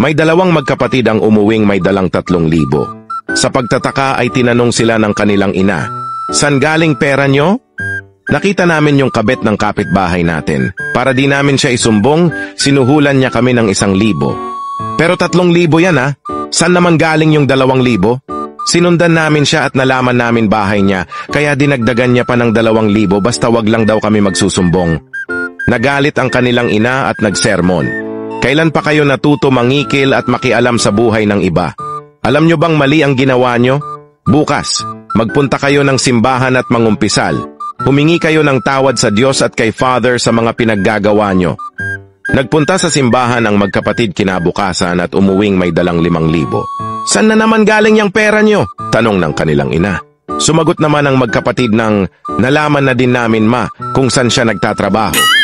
May dalawang magkapatid ang umuwing may dalang 3,000. Sa pagtataka ay tinanong sila ng kanilang ina, "San galing pera nyo?" Nakita namin yung kabet ng kapitbahay natin. Para di namin siya isumbong, sinuhulan niya kami ng 1,000. Pero 3,000 yan ha? San naman galing yung 2,000? Sinundan namin siya at nalaman namin bahay niya, kaya dinagdagan niya pa ng 2,000 basta wag lang daw kami magsusumbong. Nagalit ang kanilang ina at nagsermon. Kailan pa kayo natuto mangikil at makialam sa buhay ng iba? Alam nyo bang mali ang ginawa nyo? Bukas, magpunta kayo ng simbahan at mangumpisal. Humingi kayo ng tawad sa Diyos at kay Father sa mga pinaggagawa nyo. Nagpunta sa simbahan ang magkapatid kinabukasan at umuwing may dalang 5,000. "Saan na naman galing yung pera nyo?" tanong ng kanilang ina. Sumagot naman ang magkapatid ng, "Nalaman na din namin ma kung saan siya nagtatrabaho."